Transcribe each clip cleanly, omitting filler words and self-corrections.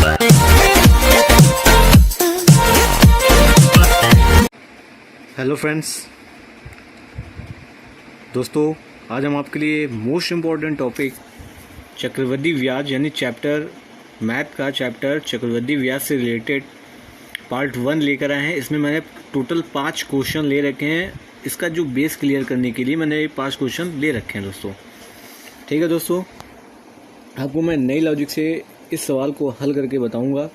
Hello friends, दोस्तों आज हम आपके लिए मोस्ट इम्पॉर्टेंट टॉपिक चक्रवृद्धि ब्याज यानी चैप्टर मैथ का चैप्टर चक्रवृद्धि ब्याज से रिलेटेड पार्ट 1 लेकर आए हैं। इसमें मैंने टोटल 5 क्वेश्चन ले रखे हैं। इसका जो बेस क्लियर करने के लिए मैंने 5 क्वेश्चन ले रखे हैं दोस्तों। ठीक है दोस्तों, आपको मैं नई लॉजिक से इस सवाल को हल करके बताऊंगा।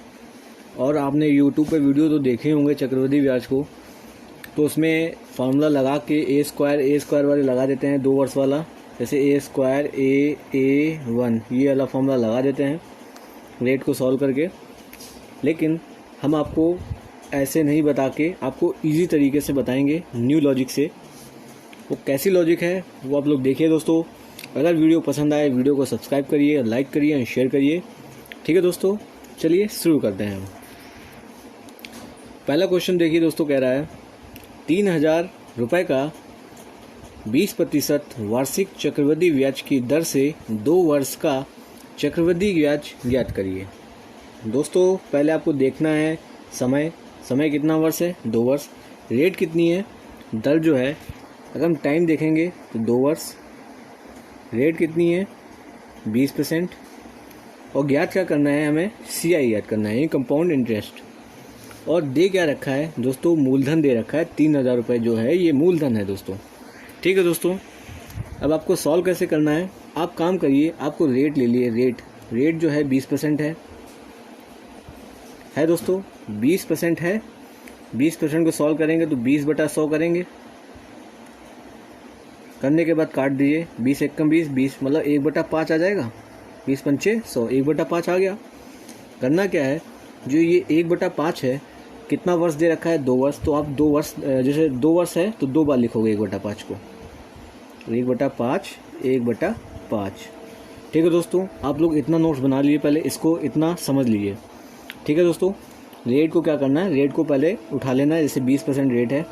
और आपने यूट्यूब पे वीडियो तो देखे होंगे चक्रवृद्धि ब्याज को, तो उसमें फार्मूला लगा के ए स्क्वायर वाले लगा देते हैं 2 वर्ष वाला, जैसे ए स्क्वायर A1 ये वाला फार्मूला लगा देते हैं रेट को सॉल्व करके। लेकिन हम आपको ऐसे नहीं बता के आपको इजी तरीके से बताएंगे न्यू लॉजिक से। वो कैसी लॉजिक है वो आप लोग देखिए दोस्तों। अगर वीडियो पसंद आए वीडियो को सब्सक्राइब करिए, लाइक करिए और शेयर करिए। ठीक है दोस्तों, चलिए शुरू करते हैं। पहला क्वेश्चन देखिए दोस्तों, कह रहा है 3000 रुपये का 20% वार्षिक चक्रवृद्धि ब्याज की दर से 2 वर्ष का चक्रवृद्धि ब्याज ज्ञात करिए। दोस्तों पहले आपको देखना है समय कितना वर्ष है, 2 वर्ष। रेट कितनी है, दर जो है, अगर हम टाइम देखेंगे तो 2 वर्ष। रेट कितनी है 20%। और ज्ञात क्या करना है, हमें CI ज्ञात करना है, कंपाउंड इंटरेस्ट। और दे क्या रखा है दोस्तों, मूलधन दे रखा है 3000 रुपये जो है ये मूलधन है दोस्तों। ठीक है दोस्तों, अब आपको सॉल्व कैसे करना है, आप काम करिए, आपको रेट ले लिए। रेट जो है 20% है दोस्तों, 20% है। 20% को सॉल्व करेंगे तो 20/100 करेंगे। करने के बाद काट दीजिए, 20 एकम 20 मतलब 1/5 आ जाएगा। 20 पंचे 100, 1/5 आ गया। करना क्या है, जो ये 1/5 है, कितना वर्ष दे रखा है, 2 वर्ष। तो आप 2 वर्ष, जैसे 2 वर्ष है तो 2 बार लिखोगे 1/5 को, 1/5। ठीक है दोस्तों, आप लोग इतना नोट्स बना लिए, पहले इसको इतना समझ लीजिए। ठीक है दोस्तों, रेट को क्या करना है, रेट को पहले उठा लेना है। जैसे 20% रेट है,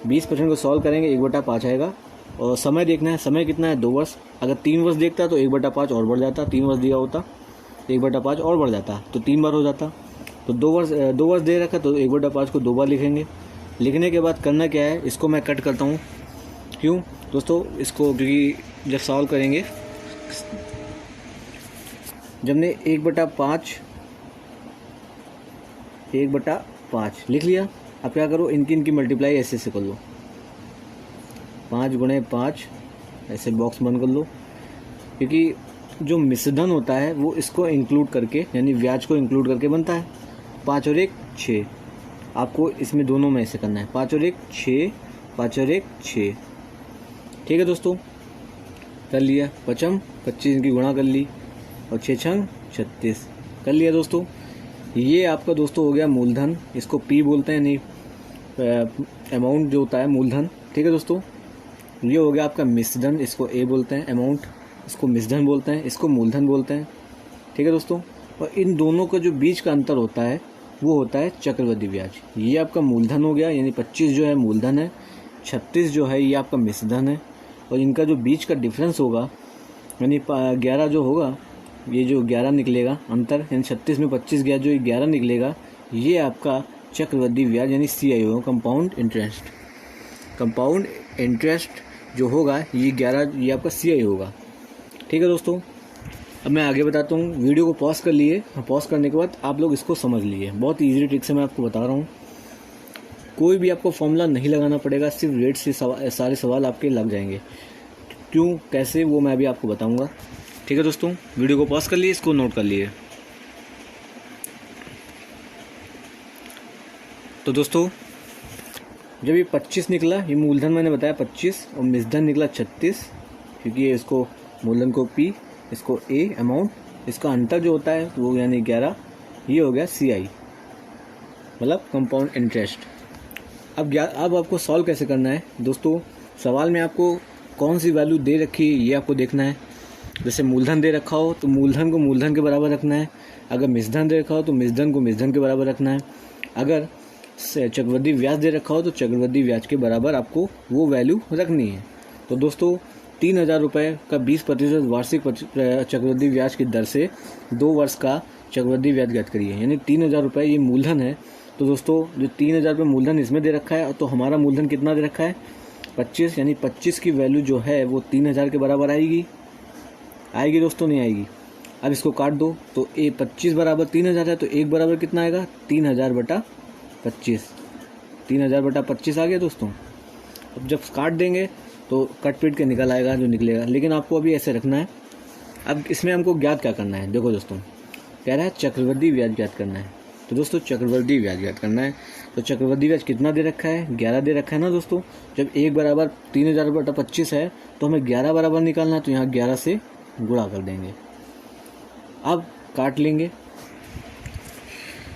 20% को सॉल्व करेंगे 1/5 आएगा। और समय देखना है, समय कितना है, 2 वर्ष। अगर 3 वर्ष देखता तो 1/5 और बढ़ जाता, 3 वर्ष दिया होता 1/5 और बढ़ जाता तो 3 बार हो जाता। तो 2 वर्ष दे रखा तो 1/5 को 2 बार लिखेंगे। लिखने के बाद करना क्या है, इसको मैं कट करता हूँ। क्यों दोस्तों, इसको क्योंकि जब सॉल्व करेंगे, जब ने 1/5 लिख लिया, अब क्या करो, इनकी मल्टीप्लाई ऐसे से कर लो, 5 × 5 ऐसे बॉक्स बंद कर लो। क्योंकि जो मिश्रधन होता है वो इसको इंक्लूड करके यानी ब्याज को इंक्लूड करके बनता है। 5 और 1 6, आपको इसमें दोनों में ऐसे करना है, 5 और 1 6, 5 और 1 6। ठीक है दोस्तों, कर लिया। 25 इनकी गुणा कर ली और 6 छंग 36 कर लिया दोस्तों। ये आपका दोस्तों हो गया मूलधन, इसको P बोलते हैं, नहीं अमाउंट जो होता है मूलधन। ठीक है दोस्तों, ये हो गया आपका मिश्रधन, इसको A बोलते हैं, अमाउंट इसको मिश्रधन बोलते हैं, इसको मूलधन बोलते हैं। ठीक है दोस्तों, और इन दोनों का जो बीच का अंतर होता है वो होता है चक्रवृद्धि ब्याज। ये आपका मूलधन हो गया, यानी 25 जो है मूलधन है, 36 जो है ये आपका मिश्रधन है। और इनका जो बीच का डिफरेंस होगा यानी 11 जो होगा, ये जो 11 निकलेगा अंतर, यानी 36 में 25 गया, जो 11 निकलेगा, ये आपका चक्रवृद्धि ब्याज यानी CI होगा, कंपाउंड इंटरेस्ट। कंपाउंड इंटरेस्ट जो होगा ये 11, ये आपका CI होगा। ठीक है दोस्तों, अब मैं आगे बताता हूँ। वीडियो को पॉज कर लिए, पॉज करने के बाद आप लोग इसको समझ लिए। बहुत इजी ट्रिक से मैं आपको बता रहा हूँ, कोई भी आपको फॉर्मूला नहीं लगाना पड़ेगा, सिर्फ रेट से सारे सवाल आपके लग जाएंगे। क्यों, कैसे, वो मैं अभी आपको बताऊँगा। ठीक है दोस्तों, वीडियो को पॉज कर लिए, इसको नोट कर लिए। तो दोस्तों जब ये 25 निकला, ये मूलधन मैंने बताया 25 और मिश्रधन निकला 36, क्योंकि ये इसको मूलधन को P, इसको A अमाउंट, इसका अंतर जो होता है वो यानी 11, ये हो गया CI मतलब कंपाउंड इंटरेस्ट। अब आपको सॉल्व कैसे करना है दोस्तों, सवाल में आपको कौन सी वैल्यू दे रखी है ये आपको देखना है। जैसे मूलधन दे रखा हो तो मूलधन को मूलधन के बराबर रखना है, अगर मिश्रधन दे रखा हो तो मिश्रधन को मिश्रधन के बराबर रखना है, अगर चक्रवृद्धि ब्याज दे रखा हो तो चक्रवृद्धि ब्याज के बराबर आपको वो वैल्यू रखनी है। तो दोस्तों 3000 रुपये का 20% वार्षिक चक्रवृद्धि ब्याज की दर से 2 वर्ष का चक्रवृद्धि ब्याज ज्ञात करिए। यानी 3,000 रुपये ये मूलधन है। तो दोस्तों जो 3,000 रुपये मूलधन इसमें दे रखा है, तो हमारा मूलधन कितना दे रखा है 25, यानी 25 की वैल्यू जो है वो 3,000 के बराबर आएगी दोस्तों, नहीं आएगी। अब इसको काट दो तो 25 बराबर 3,000 है, तो 1 बराबर कितना आएगा 3,000 बटा 25, 3,000 बटा 25 आ गया दोस्तों। अब जब काट देंगे तो कट पीट के निकल आएगा जो निकलेगा, लेकिन आपको अभी ऐसे रखना है। अब इसमें हमको ज्ञात क्या करना है, देखो दोस्तों कह रहा है चक्रवृद्धि ब्याज ज्ञात करना है। तो दोस्तों चक्रवृद्धि ब्याज ज्ञात करना है, तो चक्रवृद्धि ब्याज कितना दे रखा है 11 दे रखा है ना दोस्तों। जब 1 बराबर 3,000 बटा 25 है तो हमें 11 बराबर निकालना है, तो यहाँ 11 से गुणा कर देंगे। अब काट लेंगे,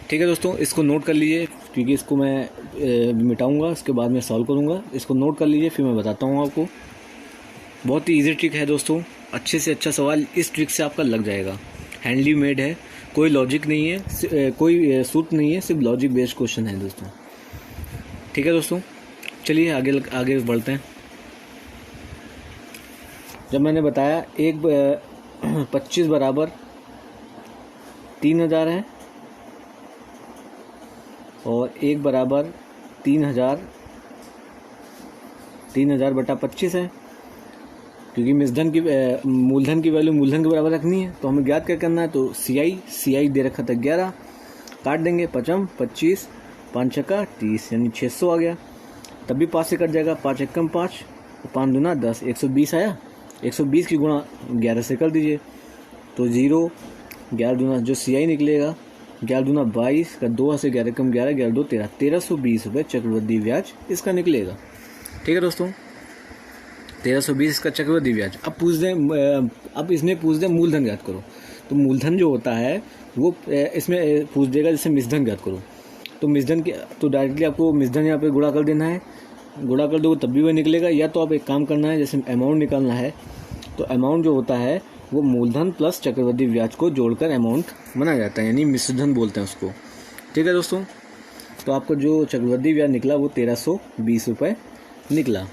ठीक है दोस्तों। इसको नोट कर लीजिए, क्योंकि इसको मैं मिटाऊंगा, इसके बाद में सॉल्व करूंगा। इसको नोट कर लीजिए, फिर मैं बताता हूँ आपको। बहुत ही इजी ट्रिक है दोस्तों, अच्छे से अच्छा सवाल इस ट्रिक से आपका लग जाएगा। हैंडली मेड है, कोई लॉजिक नहीं है, कोई सूत्र नहीं है, सिर्फ लॉजिक बेस्ड क्वेश्चन है दोस्तों। ठीक है दोस्तों, चलिए आगे बढ़ते हैं। जब मैंने बताया 25 बराबर 3,000 है और 1 बराबर 3,000 बटा 25 है, क्योंकि मूलधन की वैल्यू मूलधन के बराबर रखनी है, तो हमें ज्ञात क्या करना है। तो CI दे रखा था 11, काट देंगे 5 25, 5 छक्का 30, यानी 600 आ गया। तब भी 5 से कट जाएगा, 5 एकम 5, 5 दूना 10, 120 आया। 120 की गुणा 11 से कर दीजिए, तो 0, 11 दूना जो CI निकलेगा 11 दूना 22 का 2 से 11 कम 11, 11 2 13, 1320 रुपये चक्रवृद्धि ब्याज इसका निकलेगा। ठीक है दोस्तों, 1320 इसका चक्रवृद्धि ब्याज। अब इसमें पूछ दें मूलधन ज्ञात करो, तो मूलधन जो होता है वो इसमें पूछ देगा जैसे मिश्रधन ज्ञात करो। तो मिश्रधन की तो डायरेक्टली आपको मिश्रधन यहाँ पे गुणा कर देना है, गुणा कर दो तब भी वह निकलेगा। या तो आप एक काम करना है, जैसे अमाउंट निकालना है, तो अमाउंट जो होता है वो मूलधन प्लस चक्रवृद्धि ब्याज को जोड़कर अमाउंट बनाया जाता है, यानी मिश्रधन बोलते हैं उसको। ठीक है दोस्तों, तो आपको जो चक्रवृद्धि ब्याज निकला वो 1320 रुपये निकला।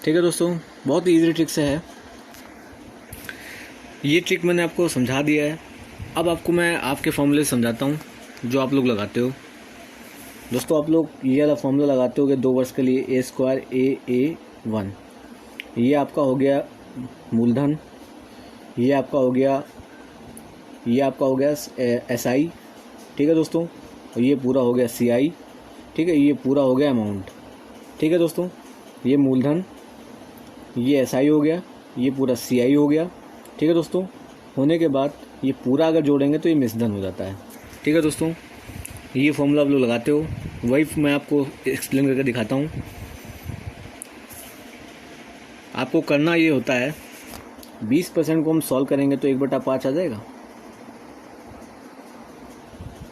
ठीक है दोस्तों, बहुत ही ईजी ट्रिक से है, ये ट्रिक मैंने आपको समझा दिया है। अब आपको मैं आपके फॉर्मूले समझाता हूँ जो आप लोग लगाते हो। दोस्तों आप लोग ये वाला फॉर्मूला लगाते हो कि 2 वर्ष के लिए A² AA1, ये आपका हो गया मूलधन, ये आपका हो गया SI। ठीक है दोस्तों, और ये पूरा हो गया CI। ठीक है, ये पूरा हो गया अमाउंट। ठीक है दोस्तों, ये मूलधन, ये SI हो गया, ये पूरा CI हो गया। ठीक है दोस्तों, होने के बाद ये पूरा अगर जोड़ेंगे तो ये मिश्रधन हो जाता है। ठीक है दोस्तों, ये फॉर्मूला आप लोग लगाते हो, वही मैं आपको एक्सप्लेन करके दिखाता हूँ। आपको करना ये होता है 20% को हम सॉल्व करेंगे तो 1/5 आ जाएगा,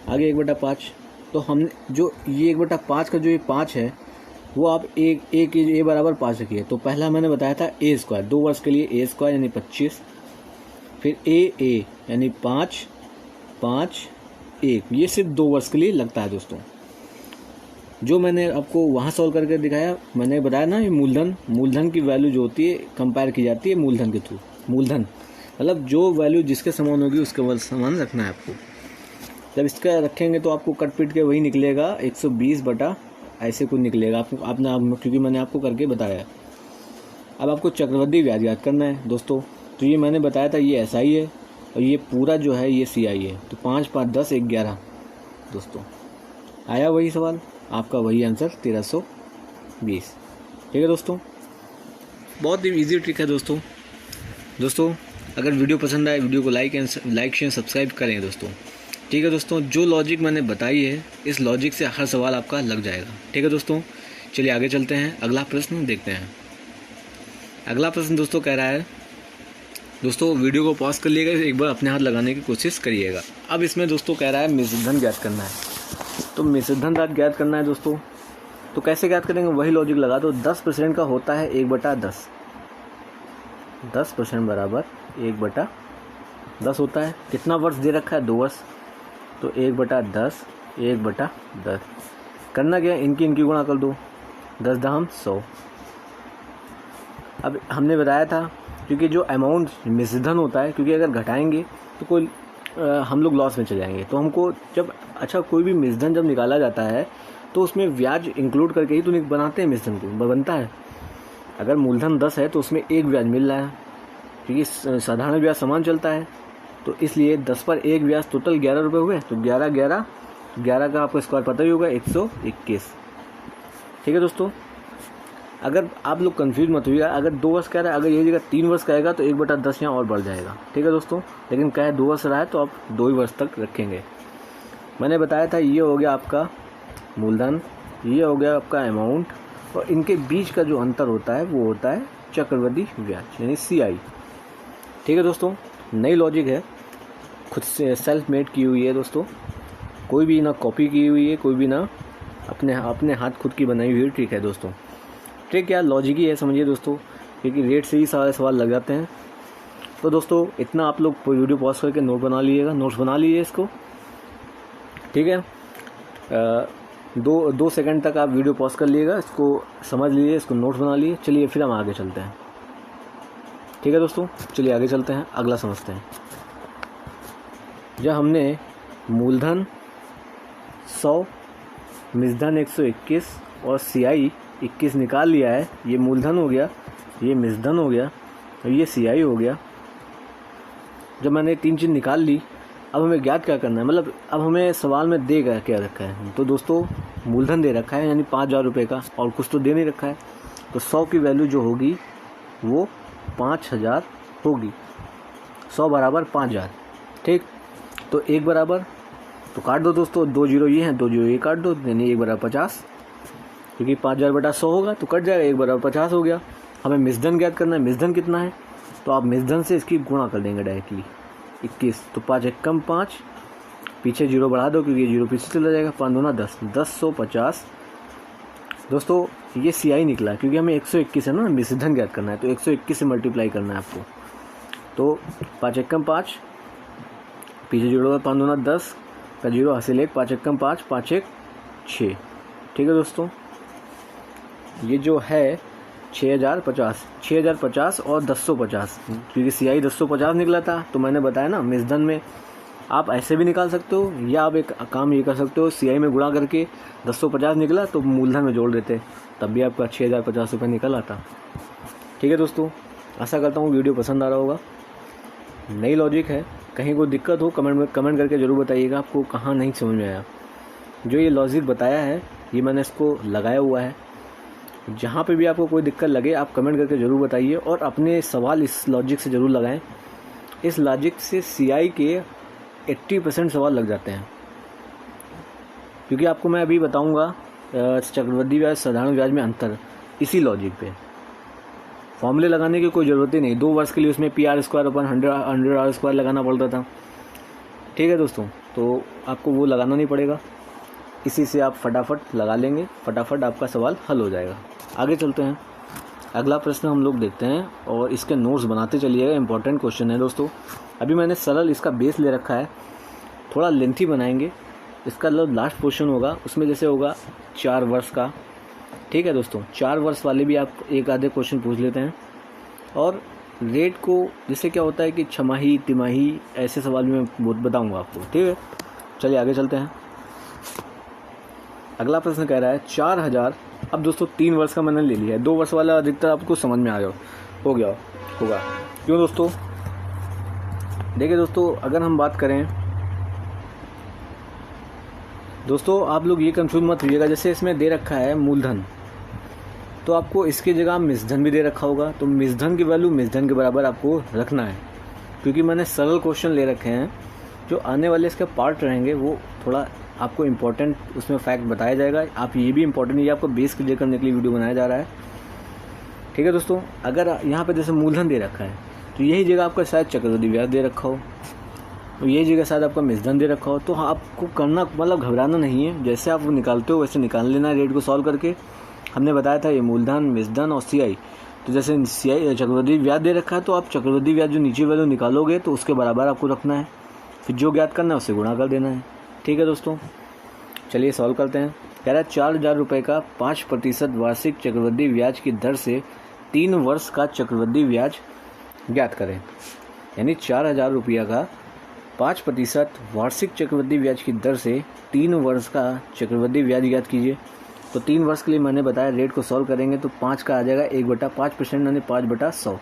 आगे 1/5। तो हमने जो ये 1/5 का जो ये 5 है वो आप एक A बराबर 5 रखिए। तो पहला मैंने बताया था A², 2 वर्ष के लिए A² यानी 25, फिर AA यानी 5 5 1, ये सिर्फ 2 वर्ष के लिए लगता है दोस्तों। जो मैंने आपको वहाँ सॉल्व करके दिखाया, मैंने बताया ना, ये मूलधन की वैल्यू जो होती है कंपेयर की जाती है मूलधन के थ्रू। मूलधन मतलब जो वैल्यू जिसके समान होगी उसके समान रखना है आपको। जब इसका रखेंगे तो आपको कट पीट के वही निकलेगा 120 बटा ऐसे कुछ निकलेगा आपने, क्योंकि मैंने आपको करके बताया। अब आपको चक्रवृद्धि ब्याज याद करना है दोस्तों। तो ये मैंने बताया था, ये SI है और ये पूरा जो है ये CI है। तो 5 5 10 1 11 दोस्तों, आया वही सवाल, आपका वही आंसर 1320। ठीक है दोस्तों, बहुत ही इजी ट्रिक है दोस्तों। अगर वीडियो पसंद आए वीडियो को लाइक शेयर सब्सक्राइब करें दोस्तों। ठीक है दोस्तों, जो लॉजिक मैंने बताई है इस लॉजिक से हर सवाल आपका लग जाएगा। ठीक है दोस्तों, चलिए आगे चलते हैं, अगला प्रश्न देखते हैं। अगला प्रश्न दोस्तों कह रहा है, दोस्तों वीडियो को पॉज कर लीजिएगा, एक बार अपने हाथ लगाने की कोशिश करिएगा। अब इसमें दोस्तों कह रहा है मिश्रधन ज्ञात करना है। तो मिश्रधन ज्ञात करना है दोस्तों, तो कैसे ज्ञात करेंगे, वही लॉजिक लगा दो। 10% का होता है 1/10, 10% बराबर 1/10 होता है। कितना वर्ष दे रखा है, 2 वर्ष, तो 1/10 1/10 करना क्या है, इनकी गुणा कर दो, 10 दाम 100। अब हमने बताया था, क्योंकि जो अमाउंट मिश्रधन होता है, क्योंकि अगर घटाएंगे तो कोई हम लोग लॉस में चले जाएंगे। तो हमको जब अच्छा कोई भी मिश्रण जब निकाला जाता है तो उसमें ब्याज इंक्लूड करके ही तो बनाते हैं मिश्रण को, बनता है। अगर मूलधन 10 है तो उसमें 1 ब्याज मिल रहा है, क्योंकि साधारण ब्याज समान चलता है, तो इसलिए 10 पर 1 ब्याज टोटल 11 रुपये हुए। तो 11 का आपको स्क्वायर पता ही होगा, 121। ठीक है दोस्तों, अगर आप लोग कंफ्यूज मत होइएगा, अगर 2 वर्ष कह रहा है, अगर ये जगह 3 वर्ष कहेगा तो 1/10 यहाँ और बढ़ जाएगा। ठीक है दोस्तों, लेकिन कहे 2 वर्ष रहा है तो आप 2 ही वर्ष तक रखेंगे। मैंने बताया था ये हो गया आपका मूलधन, ये हो गया आपका अमाउंट, और इनके बीच का जो अंतर होता है वो होता है चक्रवृद्धि ब्याज यानी CI। ठीक है दोस्तों, नई लॉजिक है, खुद से सेल्फ मेड की हुई है दोस्तों, कोई भी ना कॉपी की हुई है, कोई भी ना अपने हाथ खुद की बनाई हुई ट्रिक है दोस्तों। ट्रिक क्या लॉजिक ही है, समझिए दोस्तों, क्योंकि रेट से ही सारे सवाल लग जाते हैं। तो दोस्तों इतना आप लोग वीडियो पॉज करके नोट्स बना लीजिए इसको। ठीक है, 2 सेकंड तक आप वीडियो पॉज कर लीजिएगा, इसको समझ लीजिए, इसको नोट्स बना लीजिए। चलिए फिर हम आगे चलते हैं। ठीक है दोस्तों, चलिए आगे चलते हैं, अगला समझते हैं। जब हमने मूलधन 100, मिश्रण 121 और CI 21 निकाल लिया है, ये मूलधन हो गया, ये मिश्रण हो गया और ये CI हो गया। जब मैंने 3 चीज़ निकाल ली, अब हमें ज्ञात क्या करना है, मतलब अब हमें सवाल में दे क्या रखा है। तो दोस्तों मूलधन दे रखा है यानी 5000 रुपये का, और कुछ तो दे नहीं रखा है। तो 100 की वैल्यू जो होगी वो 5000 होगी, 100 बराबर 5000। ठीक, तो 1 बराबर तो काट दो दोस्तों, 2 जीरो ये हैं, 2 जीरो ये काट दो, यानी 1 बराबर 50, क्योंकि 5000/100 होगा तो कट जाएगा, 1 बराबर 50 हो गया। हमें मिश्रण ज्ञात करना है, मिश्रण कितना है, तो आप मिश्रण से इसकी गुणा कर देंगे डायरेक्टली 21। तो 5 एकम 5, पीछे जीरो बढ़ा दो क्योंकि ये जीरो पीछे चला जाएगा, 5 दूना 10, 1050। दोस्तों ये CI निकला क्योंकि हमें 121 है ना मिश्रण ज्ञात करना है, तो 121 से मल्टीप्लाई करना है आपको। तो 5 एकम 5, पीछे जीरो 5 दूना 10 का जीरो हासिल 1, 5 एकम 5, 5 1 6। ठीक है दोस्तों, ये जो है 6050 और 1050, क्योंकि CI 1050 निकला था। तो मैंने बताया ना मिश्रण में आप ऐसे भी निकाल सकते हो, या आप एक काम ये कर सकते हो, CI में गुणा करके 1050 निकला तो मूलधन में जोड़ देते, तब भी आपका 6050 रुपये निकल आता। ठीक है दोस्तों, आशा करता हूँ वीडियो पसंद आ रहा होगा। नई लॉजिक है, कहीं कोई दिक्कत हो कमेंट करके ज़रूर बताइएगा आपको कहाँ नहीं समझ में आया। जो ये लॉजिक बताया है ये मैंने इसको लगाया हुआ है, जहाँ पे भी आपको कोई दिक्कत लगे आप कमेंट करके ज़रूर बताइए, और अपने सवाल इस लॉजिक से ज़रूर लगाएं। इस लॉजिक से CI के 80% सवाल लग जाते हैं, क्योंकि आपको मैं अभी बताऊंगा चक्रवृद्धि ब्याज साधारण ब्याज में अंतर, इसी लॉजिक पे। फॉर्मूले लगाने की कोई ज़रूरत ही नहीं, 2 वर्ष के लिए उसमें PR² लगाना पड़ता था। ठीक है दोस्तों, तो आपको वो लगाना नहीं पड़ेगा, इसी से आप फटाफट लगा लेंगे, फटाफट आपका सवाल हल हो जाएगा। आगे चलते हैं, अगला प्रश्न हम लोग देखते हैं और इसके नोट्स बनाते चलिएगा, इंपॉर्टेंट क्वेश्चन है दोस्तों। अभी मैंने सरल इसका बेस ले रखा है, थोड़ा लेंथी बनाएंगे। इसका लास्ट क्वेश्चन होगा, उसमें जैसे होगा 4 वर्ष का। ठीक है दोस्तों, 4 वर्ष वाले भी आप एक आधे क्वेश्चन पूछ लेते हैं। और रेट को जैसे क्या होता है कि छमाही तिमाही ऐसे सवाल में बताऊँगा आपको। ठीक है, चलिए आगे चलते हैं। अगला प्रश्न कह रहा है 4000। अब दोस्तों 3 वर्ष का मैंने ले लिया है, 2 वर्ष वाला अधिकतर आपको समझ में आ गया होगा। क्यों दोस्तों, देखिए दोस्तों, अगर हम बात करें दोस्तों, आप लोग ये कंफ्यूज मत होइएगा। जैसे इसमें दे रखा है मूलधन, तो आपको इसकी जगह मिश्रण भी दे रखा होगा, तो मिश्रण की वैल्यू मिश्रण के बराबर आपको रखना है, क्योंकि मैंने सरल क्वेश्चन ले रखे हैं। जो आने वाले इसके पार्ट रहेंगे वो थोड़ा आपको इम्पोर्टेंट उसमें फैक्ट बताया जाएगा। आप ये भी इम्पोर्टेंट, ये आपको बेस क्लियर करने के लिए वीडियो बनाया जा रहा है। ठीक है दोस्तों, अगर यहाँ पे जैसे मूलधन दे रखा है तो यही जगह आपका शायद चक्रवृद्धि ब्याज दे रखा हो, तो यही जगह शायद आपका मिश्रण दे रखा हो। तो आपको करना मतलब घबराना नहीं है, जैसे आप वो निकालते हो वैसे निकाल लेना है रेट को सॉल्व करके। हमने बताया था ये मूलधन मिश्रण और CI, तो जैसे CI चक्रवृद्धि ब्याज दे रखा है तो आप चक्रवृद्धि ब्याज जो नीचे वैल्यू निकालोगे तो उसके बराबर आपको रखना है, फिर जो ज्ञात करना है उससे गुणा कर देना है। ठीक है दोस्तों, चलिए सॉल्व करते हैं। कह रहा है 4000 रुपये का 5% वार्षिक चक्रवृद्धि ब्याज की दर से 3 वर्ष का चक्रवृद्धि ब्याज ज्ञात करें। यानी 4000 रुपया का 5% वार्षिक चक्रवृद्धि ब्याज की दर से 3 वर्ष का चक्रवृद्धि ब्याज ज्ञात कीजिए। तो 3 वर्ष के लिए मैंने बताया रेट को सॉल्व करेंगे तो 5 का आ जाएगा 1/5% यानी 5/100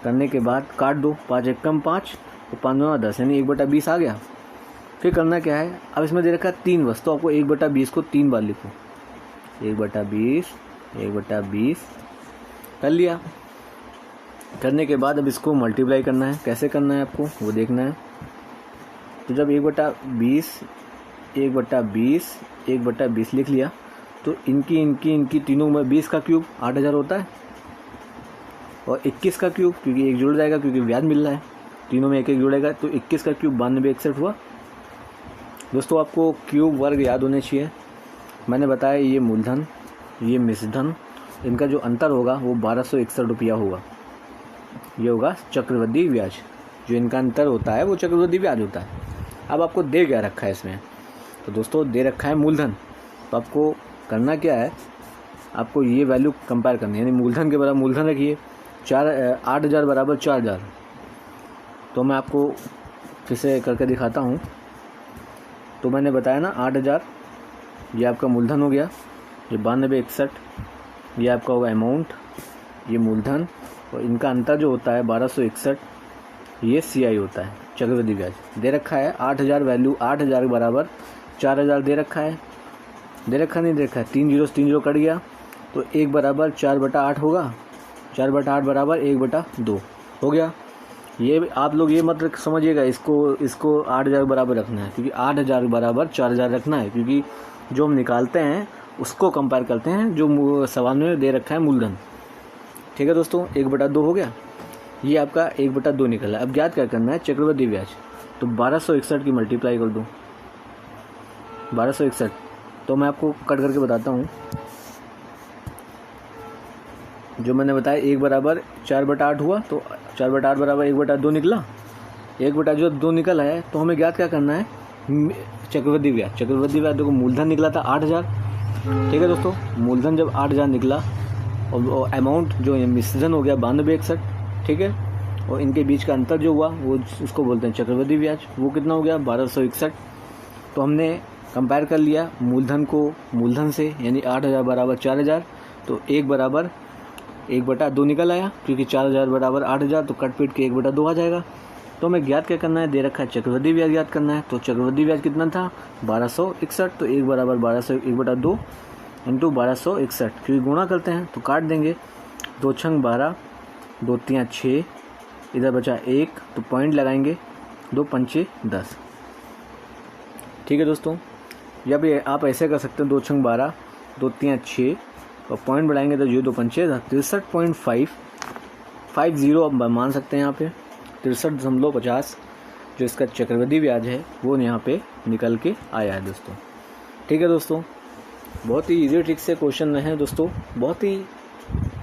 करने के बाद काट दो, 5 एकम 5 तो 5 दूना 10 यानी 1/20 आ गया। फिर करना क्या है, अब इसमें दे रखा है 3 वर्ष तो आपको 1/20 को 3 बार लिखो, 1/20 कर लिया। करने के बाद अब इसको मल्टीप्लाई करना है, कैसे करना है आपको वो देखना है। तो जब 1/20 लिख लिया तो इनकी तीनों में 20 का क्यूब 8000 होता है और 21 का क्यूब क्योंकि एक जुड़ जाएगा क्योंकि ब्याज मिल रहा है, तीनों में एक एक जुड़ेगा तो 21 का क्यूब 9261 हुआ। दोस्तों आपको क्यूब वर्ग याद होने चाहिए। मैंने बताया ये मूलधन ये मिश्रधन, इनका जो अंतर होगा वो 1261 रुपया होगा। ये होगा चक्रवृद्धि ब्याज, जो इनका अंतर होता है वो चक्रवृद्धि ब्याज होता है। अब आपको दे क्या रखा है इसमें, तो दोस्तों दे रखा है मूलधन। तो आपको करना क्या है, आपको ये वैल्यू कंपेयर करनी है, यानी मूलधन के बराबर मूलधन रखिए 8000 बराबर 4000। तो मैं आपको फिर से करके दिखाता हूँ। तो मैंने बताया ना 8000 ये आपका मूलधन हो गया, ये 9261 ये आपका होगा अमाउंट, ये मूलधन, और इनका अंतर जो होता है 1261 ये CI होता है चक्रवृद्धि ब्याज। दे रखा है 8000 वैल्यू 8000 बराबर 4000 दे रखा है, दे रखा नहीं दे रखा है, 3 0 कट गया तो 1 बराबर 4/8 होगा, 4/8 बराबर 1/2 हो गया। ये आप लोग ये मत समझिएगा इसको 8000 बराबर रखना है, क्योंकि 8000 बराबर 4000 रखना है, क्योंकि जो हम निकालते हैं उसको कंपेयर करते हैं जो सवाल में दे रखा है मूलधन। ठीक है दोस्तों, 1/2 हो गया, ये आपका 1/2 निकला। अब ज्ञात क्या करना है चक्रवृद्धि ब्याज, तो 1261 की मल्टीप्लाई कर दो, 1261। तो मैं आपको कट करके बताता हूँ, जो मैंने बताया 1 बराबर 4/8 हुआ तो 4/8 बराबर 1/2 निकला, 1/2 निकला है। तो हमें ज्ञात क्या करना है चक्रवृद्धि ब्याज। चक्रवृद्धि ब्याज देखो मूलधन निकला था 8000, ठीक है दोस्तों, मूलधन जब 8000 निकला और अमाउंट जो मिश्रधन हो गया 9261, ठीक है, और इनके बीच का अंतर जो हुआ वो उसको बोलते हैं चक्रवृद्धि ब्याज, वो कितना हो गया 1261। तो हमने कंपेयर कर लिया मूलधन को मूलधन से, यानी 8000 बराबर 4000, तो 1 बराबर 1/2 निकल आया, क्योंकि 4000 बराबर 8000 तो कट पीट के 1/2 आ जाएगा। तो हमें ज्ञात क्या करना है, दे रखा है चक्रवृद्धि ब्याज ज्ञात करना है। तो चक्रवृद्धि ब्याज कितना था 1261, तो 1 बराबर 1/2 इंटू 1261, क्योंकि गुणा करते हैं तो काट देंगे, 2 छंग 12, 2 3 6, इधर बचा 1 तो पॉइंट लगाएंगे, 2 पंचे 10। ठीक है दोस्तों, या भी आप ऐसे कर सकते हैं, 2 छंग 12, 2 3 6 और पॉइंट बढ़ाएंगे तो 2 पंचे 63.550 आप मान सकते हैं। यहाँ पे 63.50 जो इसका चक्रवृद्धि ब्याज है वो यहाँ पे निकल के आया है दोस्तों। ठीक है दोस्तों, बहुत ही इजी ट्रिक से क्वेश्चन है दोस्तों, बहुत ही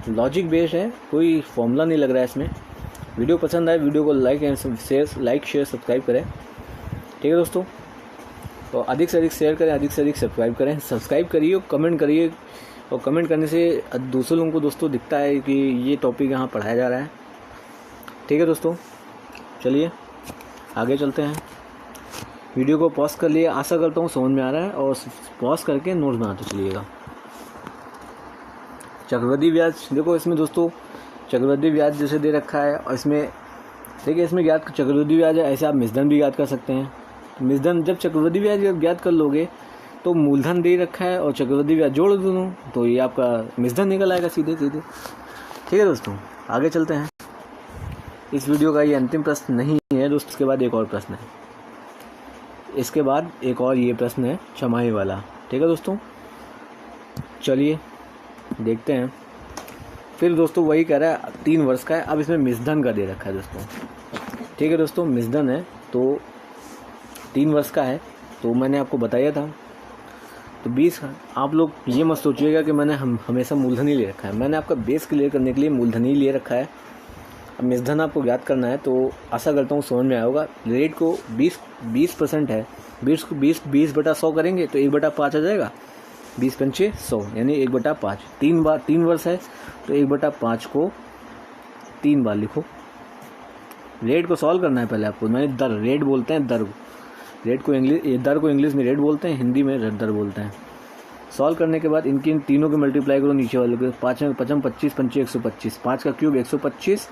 लॉजिक बेस्ड है, कोई फॉर्मूला नहीं लग रहा है इसमें। वीडियो पसंद आए वीडियो को लाइक शेयर सब्सक्राइब करें। ठीक है दोस्तों, तो अधिक से अधिक शेयर करें, अधिक से अधिक सब्सक्राइब करें, सब्सक्राइब करिए और कमेंट करिए, और कमेंट करने से दूसरे लोगों को दोस्तों दिखता है कि ये टॉपिक यहाँ पढ़ाया जा रहा है। ठीक है दोस्तों, चलिए आगे चलते हैं। वीडियो को पॉज कर लिए, आशा करता हूँ समझ में आ रहा है, और पॉज करके नोट्स बनाते चलिएगा। चक्रवृद्धि ब्याज देखो, इसमें दोस्तों चक्रवृद्धि ब्याज जैसे दे रखा है, और इसमें देखिए इसमें ज्ञात चक्रवृद्धि ब्याज है, ऐसे आप मिश्रधन भी ज्ञात कर सकते हैं। मिश्रधन जब चक्रवृद्धि ब्याज जब ज्ञात कर लोगे तो मूलधन दे रखा है और चक्रवृद्धि ब्याज जोड़ दोनों, तो ये आपका मिश्रधन निकल आएगा सीधे सीधे। ठीक है दोस्तों, आगे चलते हैं। इस वीडियो का ये अंतिम प्रश्न नहीं है दोस्तों, इसके बाद एक और प्रश्न है, इसके बाद एक और ये प्रश्न है छमाही वाला। ठीक है दोस्तों, चलिए देखते हैं। फिर दोस्तों वही कह रहा है 3 वर्ष का है, अब इसमें मिश्रधन का दे रखा है दोस्तों। ठीक है दोस्तों, मिश्रधन है तो 3 वर्ष का है, तो मैंने आपको बताया था। तो 20 आप लोग ये मत सोचिएगा कि मैंने हमेशा मूलधन ही ले रखा है, मैंने आपका बेस क्लियर करने के लिए मूलधन ही ले रखा है। अब मिश्रधन आपको ज्ञात करना है, तो आशा करता हूँ समझ में आया होगा। रेट को 20% है, 20/100 करेंगे तो 1/5 आ जाएगा, 20 पंचे 100 यानी 1/5। 3 वर्ष है तो 1/5 को 3 बार लिखो, रेट को सॉल्व करना है पहले आपको। मैंने दर, रेट बोलते हैं दर, रेट को इंग्लिश, दर को इंग्लिश में रेट बोलते हैं, हिंदी में दर बोलते हैं। सॉल्व करने के बाद इनकी इन तीनों के मल्टीप्लाई करो नीचे वालों के। 5 में 5 25, 5 125, 5 का क्यूब 125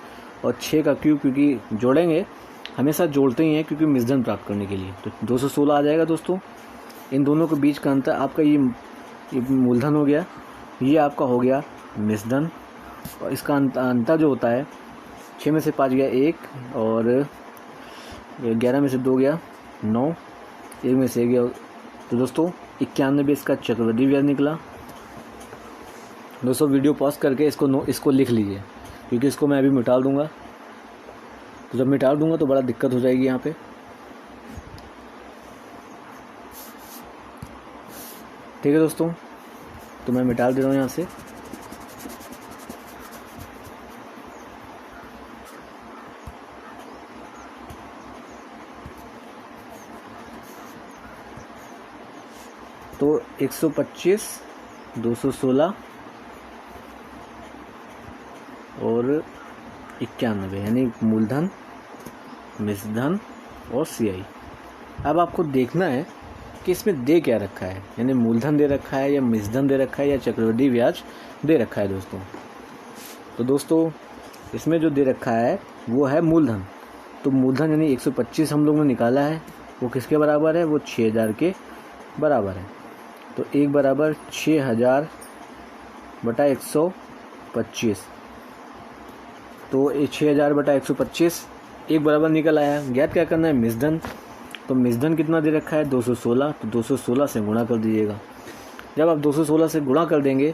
और 6 का क्यूब क्योंकि जोड़ेंगे, हमेशा जोड़ते ही हैं क्योंकि मिश्रण प्राप्त करने के लिए, तो 216 आ जाएगा दोस्तों। इन दोनों के बीच का अंतर आपका ये मूलधन हो गया, ये आपका हो गया मिश्रण। और इसका अंतर जो होता है 6 में से 5 गया 1 और 11 में से 2 गया 9, 1 में से 1 गया, तो दोस्तों 91 इसका चक्रवृद्धि ब्याज निकला। दोस्तों वीडियो पॉज करके इसको लिख लीजिए क्योंकि इसको मैं अभी मिटा दूंगा, तो जब मिटा दूंगा तो बड़ा दिक्कत हो जाएगी यहाँ पे। ठीक है दोस्तों, तो मैं मिटा दे रहा हूँ यहाँ से। तो 125, 216 और 91 यानी मूलधन, मिश्रधन और सीआई। अब आपको देखना है कि इसमें दे क्या रखा है, यानी मूलधन दे रखा है या मिश्रधन दे रखा है या चक्रवृद्धि ब्याज दे रखा है दोस्तों। तो दोस्तों इसमें जो दे रखा है वो है मूलधन। तो मूलधन यानी 125 हम लोगों ने निकाला है, वो किसके बराबर है, वो 6000 के बराबर है। तो 1 बराबर 6000 बटा 125, तो 6000 बटा 125 1 बराबर निकल आया। ज्ञात क्या करना है, मिश्रधन। तो मिश्रधन कितना दे रखा है, 216, तो 216 से गुणा कर दीजिएगा। जब आप 216 से गुणा कर देंगे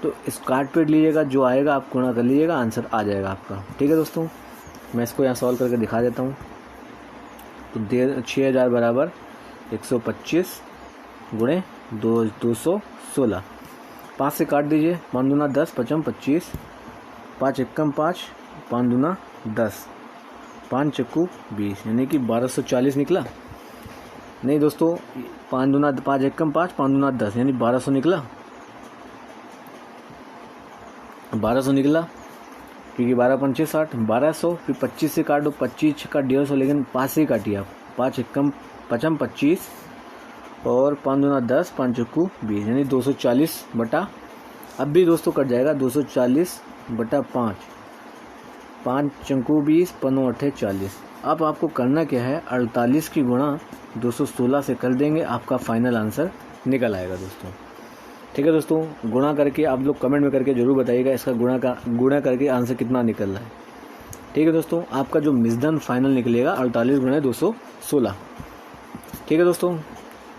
तो इस काट पेट लीजिएगा, जो आएगा आप गुणा कर लीजिएगा, आंसर आ जाएगा आपका। ठीक है दोस्तों, मैं इसको यहाँ सॉल्व करके दिखा देता हूँ। तो 6000 बराबर 125 गुणे 216, 5 से काट दीजिए, 5 दूना 10, 5 25, 5 एकम 5, 5 दूना 10, 5 चक्कू 20 यानी कि 1240 निकला। नहीं दोस्तों, 5 दूना 5 एकम 5, 5 दूना 10 यानी 1200 निकला। 1200 निकला क्योंकि 12 पंचे 60, 1200, फिर 25 से काटो, 25 का 150, लेकिन 5 से ही काटिए आप। 5 एकम 5 25 और 5 दूना 10, 5 चक्कू 20 यानी 240 बटा, अब भी दोस्तों कट जाएगा, 240 बटा 5, 5 चंकू 20, 5 8 40। अब आपको करना क्या है, 48 की गुणा 216 से कर देंगे, आपका फाइनल आंसर निकल आएगा दोस्तों। ठीक है दोस्तों, गुणा करके आप लोग कमेंट में करके जरूर बताइएगा इसका गुणा करके आंसर कितना निकल रहा है। ठीक है दोस्तों, आपका जो मिश्रधन फाइनल निकलेगा 48 गुणे 216। ठीक है दोस्तों,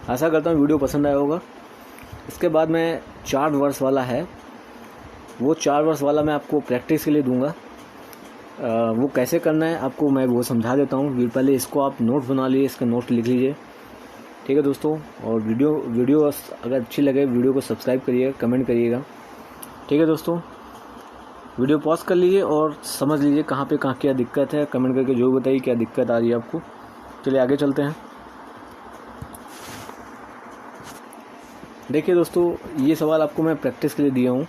आशा करता हूँ वीडियो पसंद आया होगा। इसके बाद में 4 वर्ष वाला है, वो 4 वर्ष वाला मैं आपको प्रैक्टिस के लिए दूंगा। वो कैसे करना है आपको मैं वो समझा देता हूँ। पहले इसको आप नोट बना लीजिए, इसका नोट लिख लीजिए। ठीक है दोस्तों, और वीडियो अगर अच्छी लगे वीडियो को सब्सक्राइब करिएगा, कमेंट करिएगा। ठीक है दोस्तों, वीडियो पॉज कर लीजिए और समझ लीजिए कहाँ क्या दिक्कत है, कमेंट करके जरूर बताइए क्या दिक्कत आ रही है आपको। चलिए आगे चलते हैं। देखिए दोस्तों, ये सवाल आपको मैं प्रैक्टिस के लिए दिया हूँ।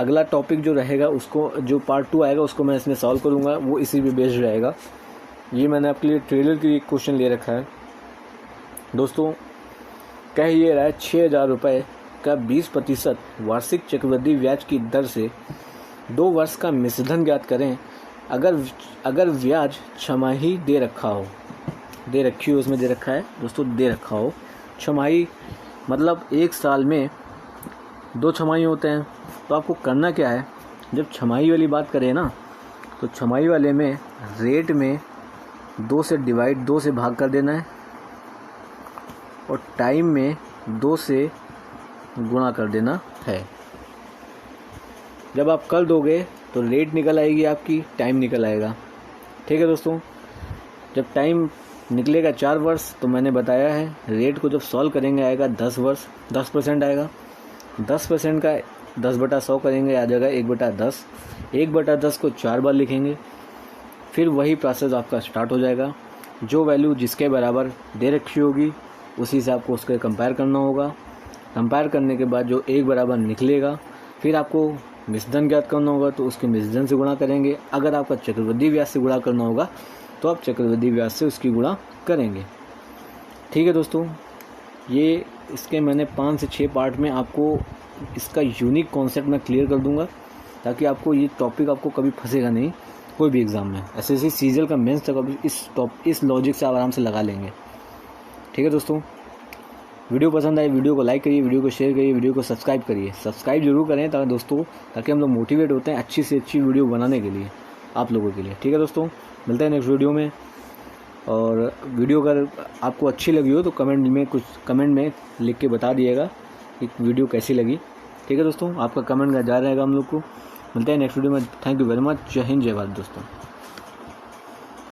अगला टॉपिक जो रहेगा उसको, जो पार्ट 2 आएगा उसको मैं इसमें सॉल्व करूँगा, वो इसी पे बेस्ड रहेगा। ये मैंने आपके लिए ट्रेलर की एक क्वेश्चन ले रखा है दोस्तों। कह ये रहा है 6000 रुपये का 20% वार्षिक चक्रवृद्धि ब्याज की दर से 2 वर्ष का मिश्रधन ज्ञात करें। अगर ब्याज छमाही दे रखा हो, दे रखी हो, उसमें दे रखा है दोस्तों, दे रखा हो। छमाही मतलब 1 साल में 2 छमाही होते हैं। तो आपको करना क्या है, जब छमाही वाली बात करें ना, तो छमाही वाले में रेट में 2 से भाग कर देना है और टाइम में 2 से गुणा कर देना है। जब आप कर दोगे तो रेट निकल आएगी आपकी, टाइम निकल आएगा। ठीक है दोस्तों, जब टाइम निकलेगा 4 वर्ष, तो मैंने बताया है रेट को जब सॉल्व करेंगे आएगा 10 वर्ष, 10% आएगा। 10% का 10/100 करेंगे, आ जाएगा 1/10। 1/10 को 4 बार लिखेंगे, फिर वही प्रोसेस आपका स्टार्ट हो जाएगा। जो वैल्यू जिसके बराबर दे रखी होगी उसी से आपको उसके कंपेयर करना होगा। कंपेयर करने के बाद जो 1 बराबर निकलेगा, फिर आपको मिश्रधन ज्ञात करना होगा तो उसके मिश्रधन से गुणा करेंगे। अगर आपका चक्रवृद्धि व्यास से गुणा करना होगा तो आप चक्रवृद्धि व्यास से उसकी गुणा करेंगे। ठीक है दोस्तों, ये इसके मैंने 5 से 6 पार्ट में आपको इसका यूनिक कॉन्सेप्ट मैं क्लियर कर दूंगा, ताकि आपको ये टॉपिक आपको कभी फंसेगा नहीं कोई भी एग्ज़ाम में। एसएससी सीजीएल का मेंस तक अभी इस लॉजिक से आप आराम से लगा लेंगे। ठीक है दोस्तों, वीडियो पसंद आए वीडियो को लाइक करिए, वीडियो को शेयर करिए, वीडियो को सब्सक्राइब करिए। सब्सक्राइब जरूर करें ताकि हम लोग मोटिवेट होते हैं अच्छी से अच्छी वीडियो बनाने के लिए आप लोगों के लिए। ठीक है दोस्तों, मिलते हैं नेक्स्ट वीडियो में। और वीडियो अगर आपको अच्छी लगी हो तो कमेंट में लिख के बता दिएगा कि वीडियो कैसी लगी। ठीक है दोस्तों, आपका कमेंट जा रहेगा हम लोग को। मिलते हैं नेक्स्ट वीडियो में। Thank you very much. जय हिंद, जय भारत दोस्तों।